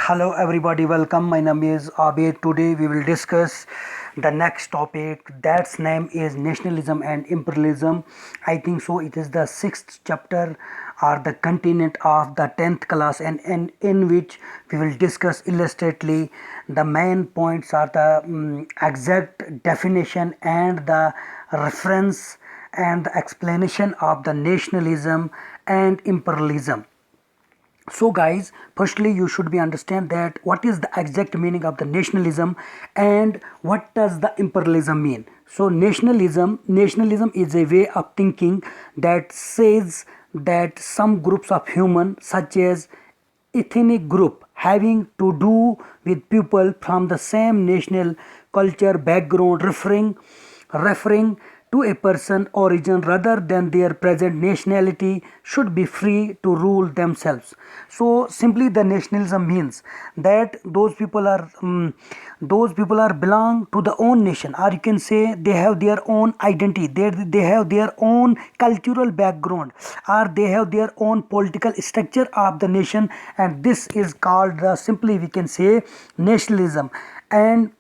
Hello everybody, welcome. My name is Abid. Today we will discuss the next topic. That's name is nationalism and imperialism. I think so. It is the sixth chapter or the continent of the 10th class, and in which we will discuss illustrately the main points are the exact definition and the reference and the explanation of the nationalism and imperialism. So guys, firstly you should be understand that what is the exact meaning of the nationalism and what does the imperialism mean. So nationalism is a way of thinking that says that some groups of human, such as ethnic group, having to do with people from the same national culture background, referring to a person origin rather than their present nationality, should be free to rule themselves. So simply the nationalism means that those people are belong to the own nation, or you can say they have their own identity, they have their own cultural background, or they have their own political structure of the nation, and this is called the, simply we can say, nationalism. And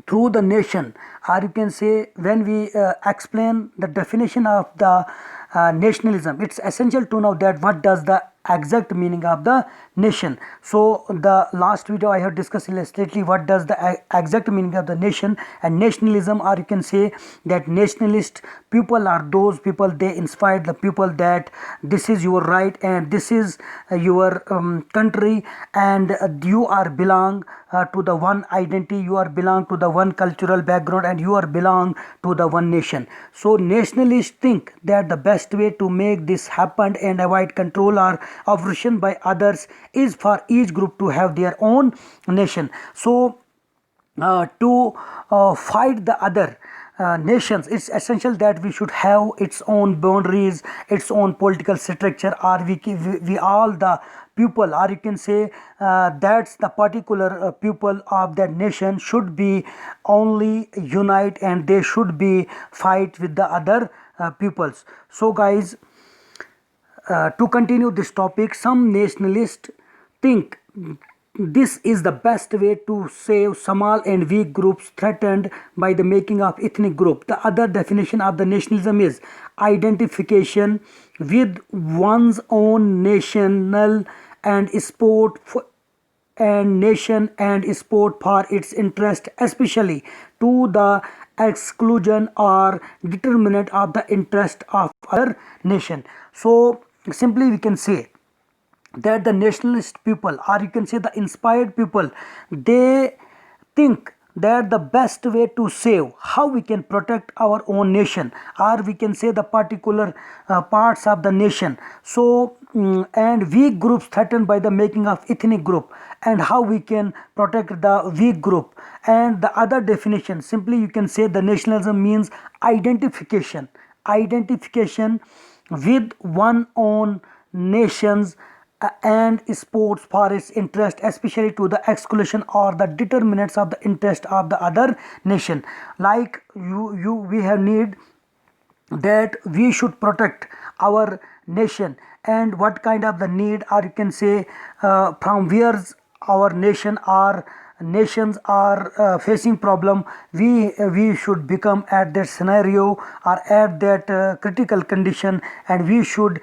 through the nation, or you can say, when we explain the definition of the nationalism, it's essential to know that what does the exact meaning of the nation. So the last video I have discussed illustratively what does the exact meaning of the nation and nationalism, or you can say that nationalist people are those people, they inspired the people that this is your right and this is your country, and you are belong to the one identity, you are belong to the one cultural background, and you are belong to the one nation. So nationalists think that the best way to make this happen and avoid control or oppression by others is for each group to have their own nation. So to fight the other nations, it's essential that we should have its own boundaries, its own political structure, or we all the people, or you can say that's the particular people of that nation should be only unite, and they should be fight with the other peoples. So guys, to continue this topic, some nationalists think this is the best way to save small and weak groups threatened by the making of ethnic group. The other definition of the nationalism is identification with one's own national and sport and nation and sport for its interest, especially to the exclusion or determinant of the interest of other nation. So simply we can say that the nationalist people, or you can say the inspired people, they think that the best way to save how we can protect our own nation, or we can say the particular parts of the nation. So and weak groups threatened by the making of ethnic group, and how we can protect the weak group. And the other definition, simply you can say the nationalism means identification with one own nations and sports for its interest, especially to the exclusion or the determinants of the interest of the other nation. Like we have need that we should protect our nation, and what kind of the need, or you can say from where our nations are facing problem, we should become at that scenario or at that critical condition, and we should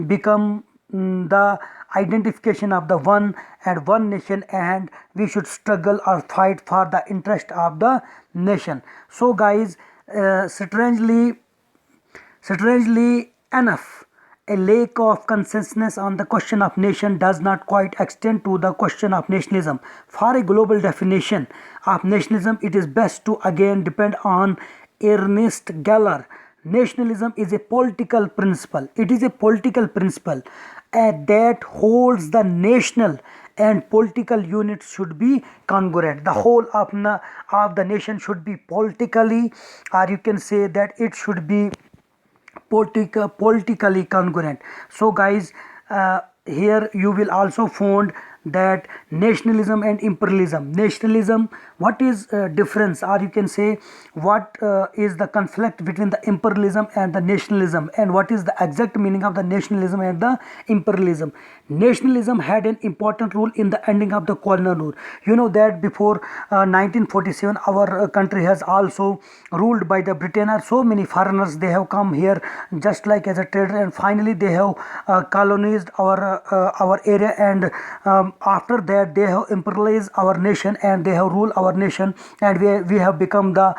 become the identification of the one and one nation, and we should struggle or fight for the interest of the nation. So guys, strangely enough, a lack of consensus on the question of nation does not quite extend to the question of nationalism. For a global definition of nationalism, it is best to again depend on Ernest Geller. Nationalism is a political principle. It is a political principle that holds the national and political units should be congruent. The whole of the nation should be politically, or you can say that it should be politically congruent. So guys, here you will also find that nationalism and imperialism. Nationalism, what is difference, or you can say what is the conflict between the imperialism and the nationalism, and what is the exact meaning of the nationalism and the imperialism. Nationalism had an important role in the ending of the colonial rule. You know that before 1947 our country has also ruled by the Britain, or so many foreigners they have come here just like as a trader, and finally they have colonized our area, and after that they have imperialized our nation and they have ruled our nation, and we have become the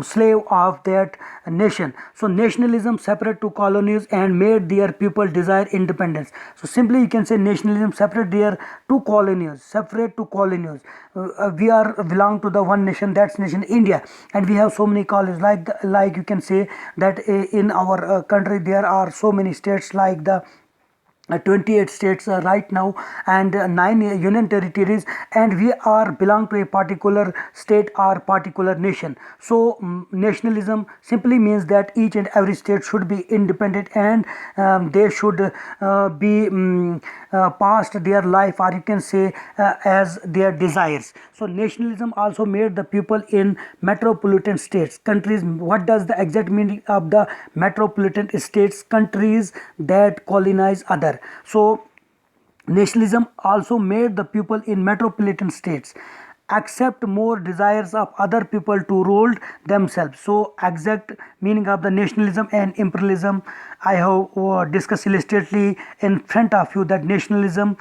slave of that nation. So nationalism separate to colonies and made their people desire independence. So simply you can say nationalism separate their two colonies, separate to colonies. We are belong to the one nation, that's nation India, and we have so many colonies like you can say that in our country there are so many states like the 28 states right now, and 9 union territories, and we are belong to a particular state or particular nation. So nationalism simply means that each and every state should be independent, and they should be past their life, or you can say as their desires. So nationalism also made the people in metropolitan states countries. What does the exact meaning of the metropolitan states? Countries that colonize other. So nationalism also made the people in metropolitan states accept more desires of other people to rule themselves. So exact meaning of the nationalism and imperialism I have discussed illustrately in front of you, that nationalism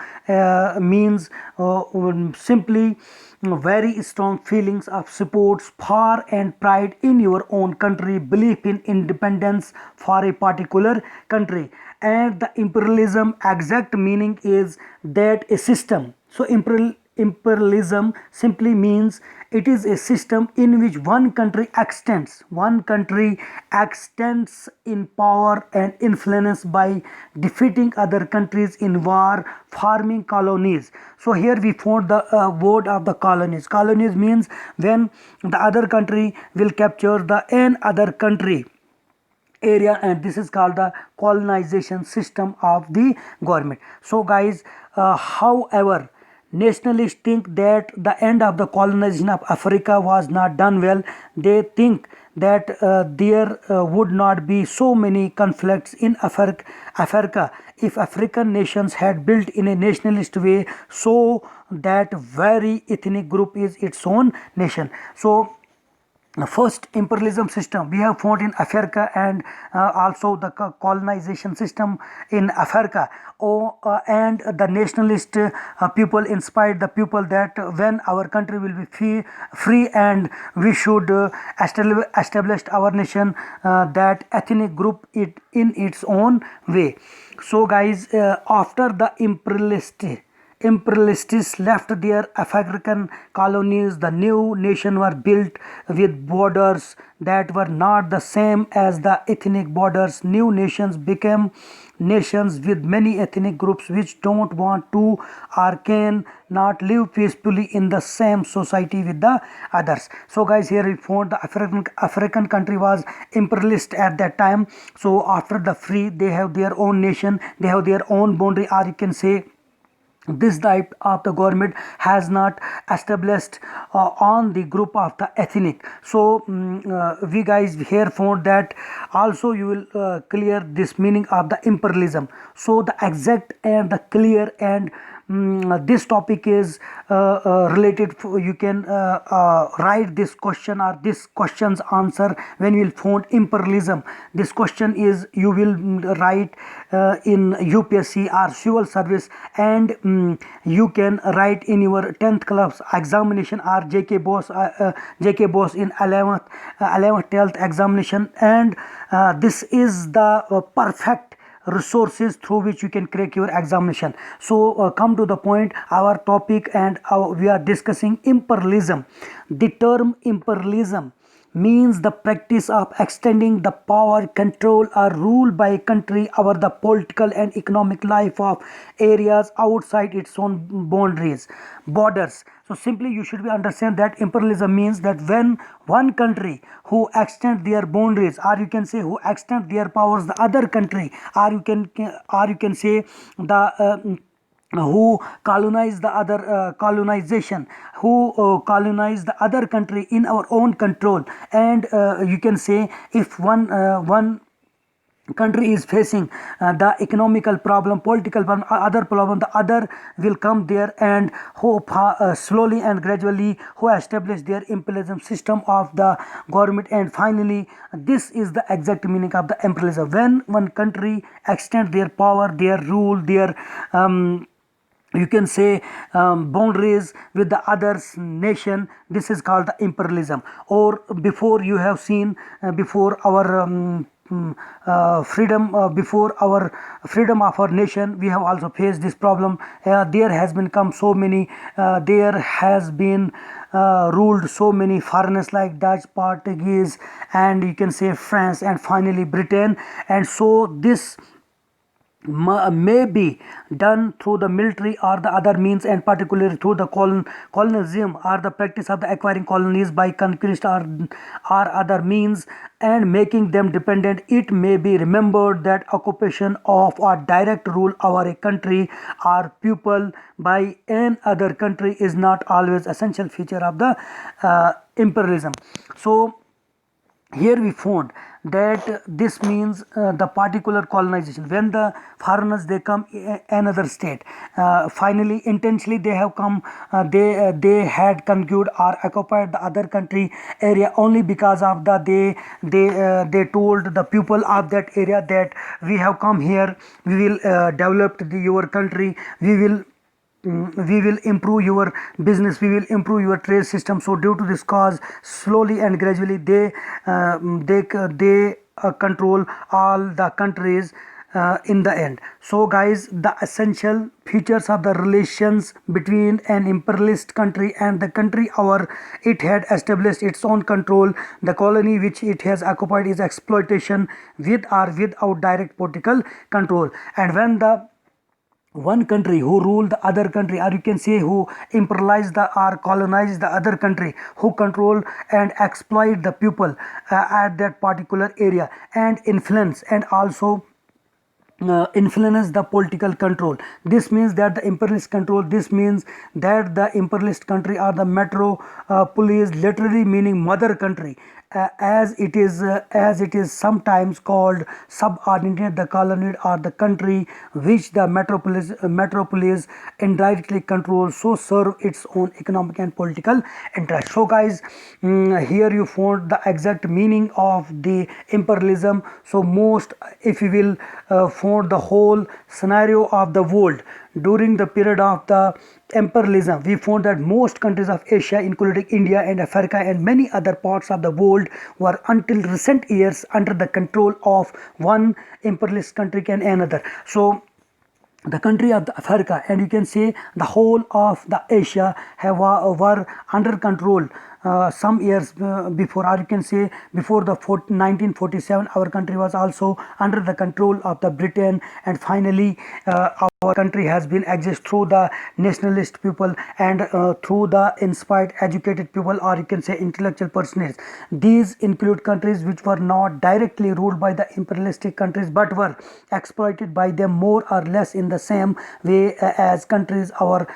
means simply very strong feelings of support for and pride in your own country, belief in independence for a particular country. And the imperialism exact meaning is that a system. So imperialism simply means it is a system in which one country extends in power and influence by defeating other countries in war, forming colonies. So here we found the word of the colonies means when the other country will capture the other country area, and this is called the colonization system of the government. So guys, however, nationalists think that the end of the colonization of Africa was not done well. They think that there would not be so many conflicts in Africa if African nations had built in a nationalist way, so that very ethnic group is its own nation. So first imperialism system we have found in Africa, and also the colonization system in Africa. And the nationalist people inspired the people that when our country will be free and we should establish our nation, that ethnic group it in its own way. So guys, after the imperialists left their African colonies, the new nation were built with borders that were not the same as the ethnic borders. New nations became nations with many ethnic groups which don't want to or can not live peacefully in the same society with the others. So guys, here we found the African country was imperialist at that time. So after the free, they have their own nation, they have their own boundary, or you can say this type of the government has not established on the group of the ethnic. So we guys here found that also you will clear this meaning of the imperialism. So the exact and the clear and this topic is related. You can write this question or this question's answer when you will find imperialism. This question is you will write in UPSC or civil service, and you can write in your 10th class examination or JK Boss in 11th 12th examination, and this is the perfect resources through which you can crack your examination. So come to the point, our topic, and we are discussing imperialism. The term imperialism means the practice of extending the power, control or rule by a country over the political and economic life of areas outside its own borders. So simply you should be understand that imperialism means that when one country who extend their boundaries, or you can say who extend their powers the other country, or you can say the who colonized the other colonization, who colonized the other country in our own control. And you can say, if one country is facing the economical problem, political problem, other problem, the other will come there and who slowly and gradually who establish their imperialism system of the government. And finally, this is the exact meaning of the imperialism: when one country extend their power, their rule, their you can say boundaries with the others nation. This is called the imperialism. Or before, you have seen before our freedom, before our freedom of our nation, we have also faced this problem. There has been come so many, there has been ruled so many foreigners like Dutch, Portuguese, and you can say France, and finally Britain. And so this may be done through the military or the other means, and particularly through the colonialism or the practice of the acquiring colonies by conquest or other means and making them dependent. It may be remembered that occupation of or direct rule over a country or people by an other country is not always essential feature of the imperialism. So here we found that this means the particular colonization, when the foreigners they come another state, finally intentionally they have come, they had conquered or occupied the other country area only because of the they told the people of that area that we have come here, we will develop your country, we will improve your business, we will improve your trade system. So due to this cause, slowly and gradually they control all the countries in the end. So guys, the essential features of the relations between an imperialist country and the country our it had established its own control. The colony which it has occupied is exploitation with or without direct political control. And when the one country who ruled the other country, or you can say who imperialized the or colonized the other country, who control and exploit the people at that particular area, and influence and also influence the political control. This means that the imperialist control, this means that the imperialist country or the metropolis, literally meaning mother country, as it is sometimes called subordinate the colony or the country which the metropolis indirectly controls, so serve its own economic and political interest. So guys, here you found the exact meaning of the imperialism. So most, if you will found the whole scenario of the world during the period of the imperialism, we found that most countries of Asia, including India and Africa and many other parts of the world, were until recent years under the control of one imperialist country and another. So the country of the Africa, and you can say the whole of the Asia were under control some years before, or you can say before the 1947, our country was also under the control of the Britain. And finally our country has been exist through the nationalist people and through the inspired educated people, or you can say intellectual personages. These include countries which were not directly ruled by the imperialistic countries but were exploited by them more or less in the same way as countries our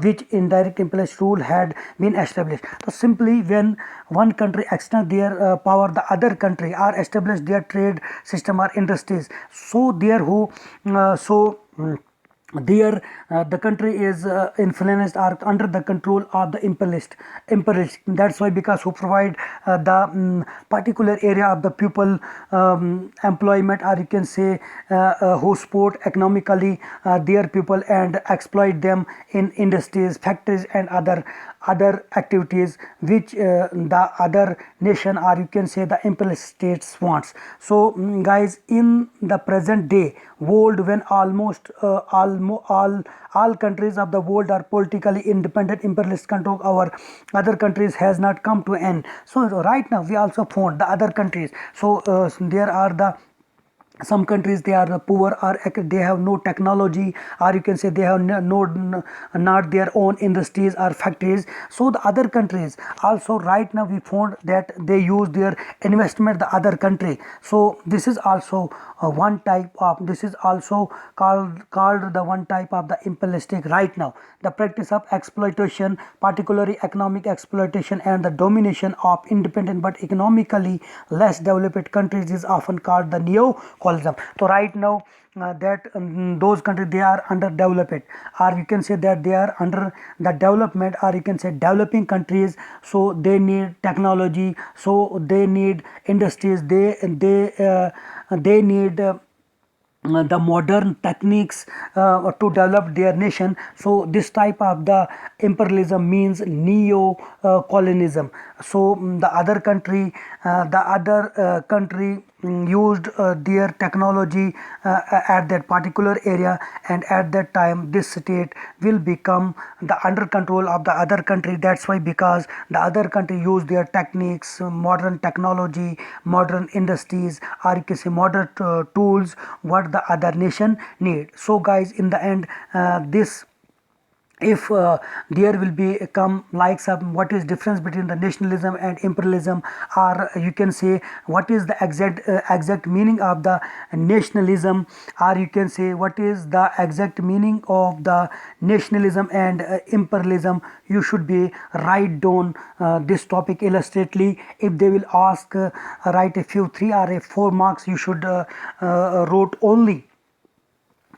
which indirect imperialist rule had been established. So simply, when one country extend their power, the other country or establish their trade system or industries, so there who there the country is influenced or under the control of the imperialist. That's why, because who provide the particular area of the people employment, or you can say who support economically their people and exploit them in industries, factories and other activities which the other nation, or you can say the imperialist states wants. So guys, in the present day world, when almost all countries of the world are politically independent, imperialist control our other countries has not come to end. So right now we also found the other countries. So there are the some countries they are poor, or they have no technology, or you can say they have not their own industries or factories. So the other countries also, right now we found that they use their investment the other country. So this is also one type of, this is also called the one type of the imperialistic. Right now the practice of exploitation, particularly economic exploitation and the domination of independent but economically less developed countries, is often called the neo-colonialism. So right now that those countries they are underdeveloped, or you can say that they are under the development, or you can say developing countries. So they need technology, so they need industries, they need the modern techniques to develop their nation. So this type of the imperialism means neo colonialism. So the other country used their technology at that particular area, and at that time this state will become the under control of the other country. That's why, because the other country use their techniques, modern technology, modern industries, or you can say modern tools what the other nation need. So guys, in the end, this, if there will be come like some, what is difference between the nationalism and imperialism, or you can say what is the exact meaning of the nationalism, or you can say what is the exact meaning of the nationalism and imperialism, you should be write down this topic illustrately. If they will ask write a few 3 or a 4 marks, you should wrote only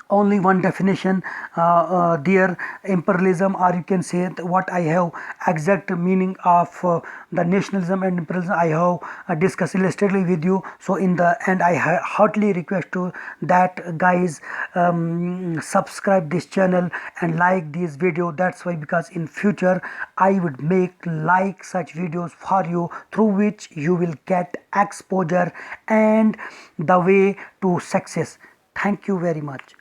one definition, their imperialism, or you can say what I have exact meaning of the nationalism and imperialism I have discussed illustrately with you. So in the end, I heartily request to that guys, subscribe this channel and like this video. That's why, because in future I would make like such videos for you, through which you will get exposure and the way to success. Thank you very much.